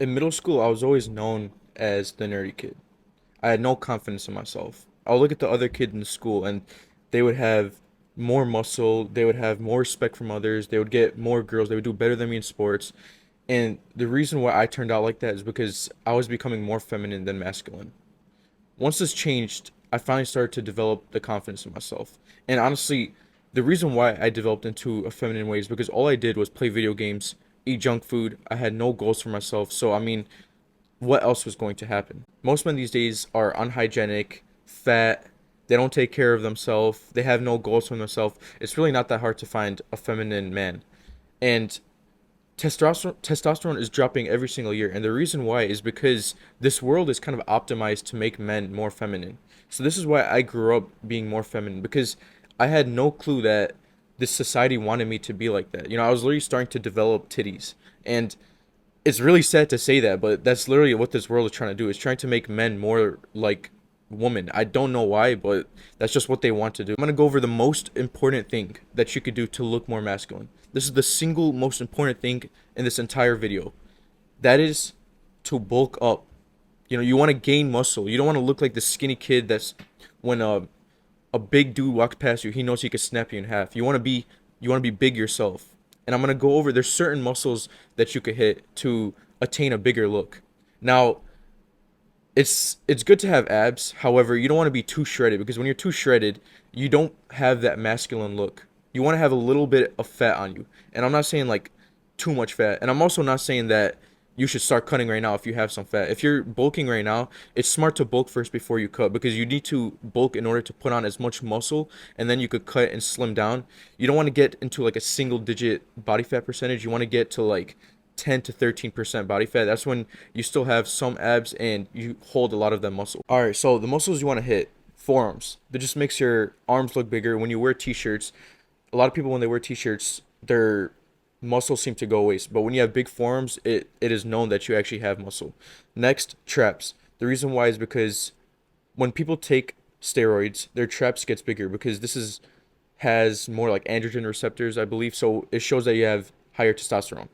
In middle school, I was always known as the nerdy kid. I had no confidence in myself. I would look at the other kids in the school, and they would have more muscle. They would have more respect from others. They would get more girls. They would do better than me in sports. And the reason why I turned out like that is because I was becoming more feminine than masculine. Once this changed, I finally started to develop the confidence in myself. And honestly, the reason why I developed into a feminine way is because all I did was play video games, eat junk food. I had no goals for myself. So, I mean, what else was going to happen? Most men these days are unhygienic, fat, they don't take care of themselves, they have no goals for themselves. It's really not that hard to find a feminine man. And testosterone is dropping every single year, and the reason why is because this world is kind of optimized to make men more feminine. So this is why I grew up being more feminine, because I had no clue that this society wanted me to be like that. I was literally starting to develop titties, and it's really sad to say that, but that's literally what this world is trying to do. It's trying to make men more like women. I don't know why, but that's just what they want to do. I'm gonna go over the most important thing that you could do to look more masculine. This is the single most important thing in this entire video. That is to bulk up. You want to gain muscle. You don't want to look like the skinny kid that's when a big dude walks past you, he knows he could snap you in half. You want to be big yourself. And I'm going to go over there's certain muscles that you could hit to attain a bigger look. Now, it's good to have abs. However, you don't want to be too shredded because when you're too shredded, you don't have that masculine look. You want to have a little bit of fat on you. And I'm not saying like too much fat. And I'm also not saying that you should start cutting right now if you have some fat. If you're bulking right now, it's smart to bulk first before you cut because you need to bulk in order to put on as much muscle and then you could cut and slim down. You don't want to get into like a single digit body fat percentage. You want to get to like 10 to 13% body fat. That's when you still have some abs and you hold a lot of that muscle. All right, so the muscles you want to hit, forearms. That just makes your arms look bigger. When you wear t-shirts, a lot of people when they wear t-shirts, their muscles seem to go waste. But when you have big forearms, it is known that you actually have muscle. Next, traps. The reason why is because when people take steroids, their traps gets bigger because this is has more like androgen receptors, I believe. So it shows that you have higher testosterone.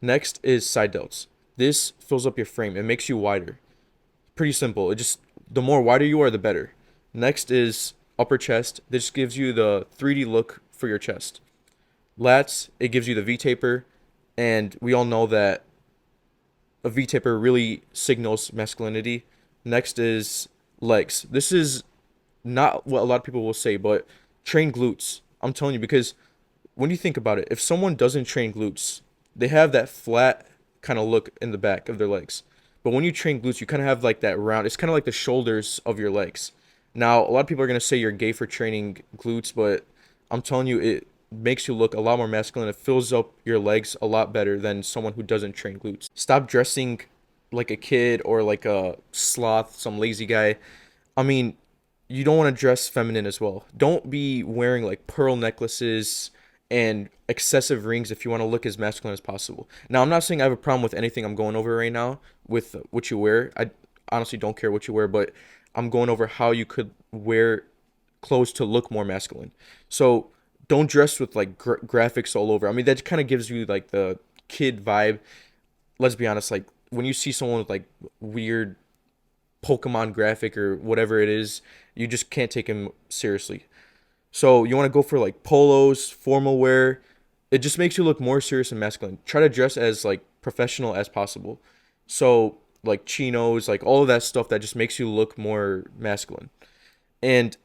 Next is side delts. This fills up your frame. It makes you wider. Pretty simple. It just the more wider you are, the better. Next is upper chest. This gives you the 3D look for your chest. Lats, it gives you the V taper, and we all know that a V taper really signals masculinity. Next is legs. This is not what a lot of people will say, but train glutes. I'm telling you because when you think about it, if someone doesn't train glutes, they have that flat kind of look in the back of their legs. But when you train glutes, you kind of have like that round. It's kind of like the shoulders of your legs. Now, a lot of people are going to say you're gay for training glutes, but I'm telling you, it makes you look a lot more masculine. It fills up your legs a lot better than someone who doesn't train glutes. Stop dressing like a kid or like a sloth, some lazy guy. I mean, you don't want to dress feminine as well. Don't be wearing like pearl necklaces and excessive rings if you want to look as masculine as possible. Now, I'm not saying I have a problem with anything I'm going over right now with what you wear. I honestly don't care what you wear, but I'm going over how you could wear clothes to look more masculine. So don't dress with like graphics all over. I mean, that kind of gives you like the kid vibe. Let's be honest, like when you see someone with like weird Pokemon graphic or whatever it is, you just can't take him seriously. So you want to go for like polos, formal wear. It just makes you look more serious and masculine. Try to dress as like professional as possible. So like chinos, like all of that stuff that just makes you look more masculine. And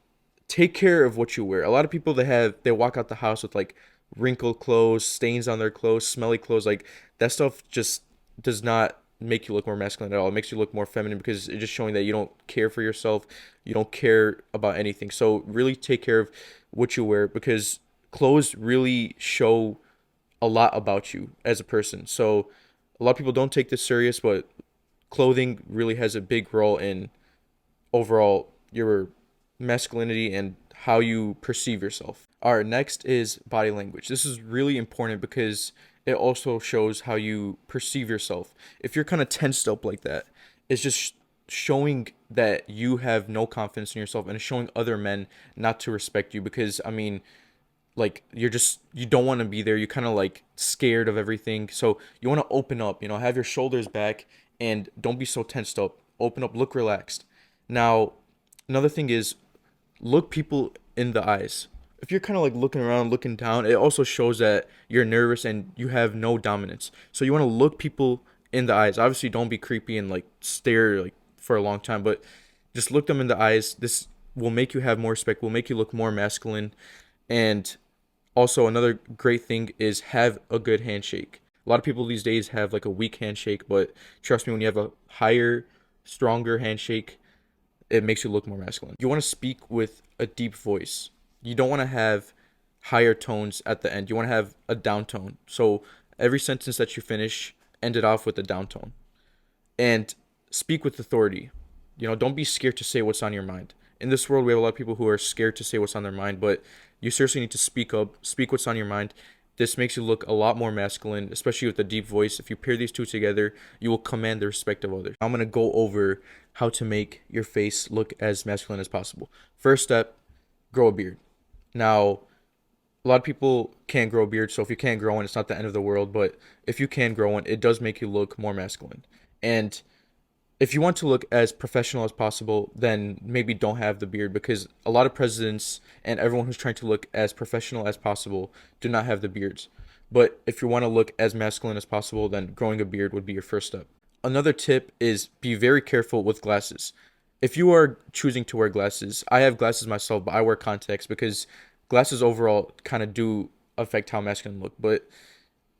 take care of what you wear. A lot of people they walk out the house with like wrinkled clothes, stains on their clothes, smelly clothes. Like that stuff just does not make you look more masculine at all. It makes you look more feminine because it's just showing that you don't care for yourself. You don't care about anything. So really take care of what you wear because clothes really show a lot about you as a person. So a lot of people don't take this serious, but clothing really has a big role in overall your masculinity and how you perceive yourself. All right, next is body language. This is really important because it also shows how you perceive yourself. If you're kind of tensed up like that, it's just showing that you have no confidence in yourself and it's showing other men not to respect you because I mean, like you don't want to be there. You're kind of like scared of everything. So you want to open up, have your shoulders back and don't be so tensed up. Open up, look relaxed. Now, another thing is look people in the eyes. If you're kind of like looking around, looking down, it also shows that you're nervous and you have no dominance. So you want to look people in the eyes. Obviously, don't be creepy and like stare like for a long time, but just look them in the eyes. This will make you have more respect, will make you look more masculine. And also, another great thing is have a good handshake. A lot of people these days have like a weak handshake, but trust me, when you have a higher, stronger handshake, it makes you look more masculine. You want to speak with a deep voice. You don't want to have higher tones at the end. You want to have a down tone. So every sentence that you finish, end it off with a down tone. And speak with authority. Don't be scared to say what's on your mind. In this world, we have a lot of people who are scared to say what's on their mind, but you seriously need to speak up, speak what's on your mind. This makes you look a lot more masculine, especially with a deep voice. If you pair these two together, you will command the respect of others. I'm going to go over how to make your face look as masculine as possible. First step, grow a beard. Now, a lot of people can't grow a beard, so if you can't grow one, it's not the end of the world, but if you can grow one, it does make you look more masculine. And if you want to look as professional as possible, then maybe don't have the beard because a lot of presidents and everyone who's trying to look as professional as possible do not have the beards. But if you want to look as masculine as possible, then growing a beard would be your first step. Another tip is be very careful with glasses. If you are choosing to wear glasses, I have glasses myself, but I wear contacts because glasses overall kind of do affect how masculine look. But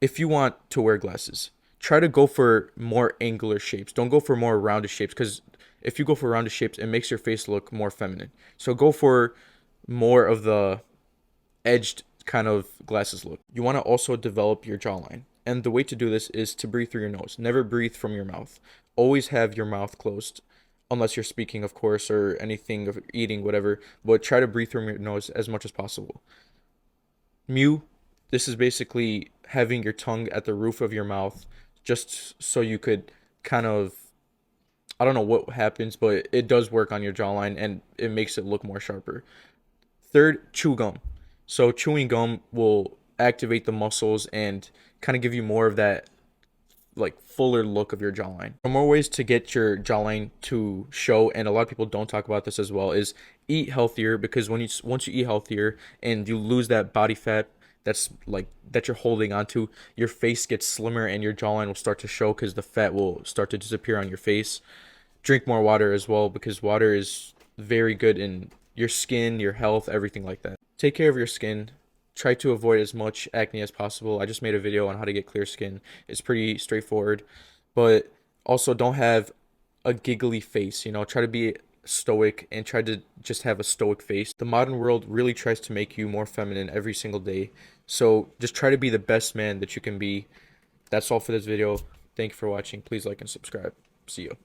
if you want to wear glasses, try to go for more angular shapes. Don't go for more rounded shapes because if you go for rounded shapes, it makes your face look more feminine. So go for more of the edged kind of glasses look. You want to also develop your jawline. And the way to do this is to breathe through your nose. Never breathe from your mouth. Always have your mouth closed. Unless you're speaking, of course, or anything of eating, whatever. But try to breathe through your nose as much as possible. Mew, this is basically having your tongue at the roof of your mouth just so you could kind of, I don't know what happens, but it does work on your jawline and it makes it look more sharper. Third, chew gum. So chewing gum will activate the muscles and kind of give you more of that like fuller look of your jawline. One more ways to get your jawline to show, and a lot of people don't talk about this as well, is eat healthier because once you eat healthier and you lose that body fat that you're holding onto, your face gets slimmer and your jawline will start to show because the fat will start to disappear on your face. Drink more water as well because water is very good in your skin, your health, everything like that. Take care of your skin. Try to avoid as much acne as possible. I just made a video on how to get clear skin. It's pretty straightforward, but also don't have a giggly face. Try to be stoic and try to just have a stoic face. The modern world really tries to make you more feminine every single day. So just try to be the best man that you can be. That's all for this video. Thank you for watching. Please like and subscribe. See you.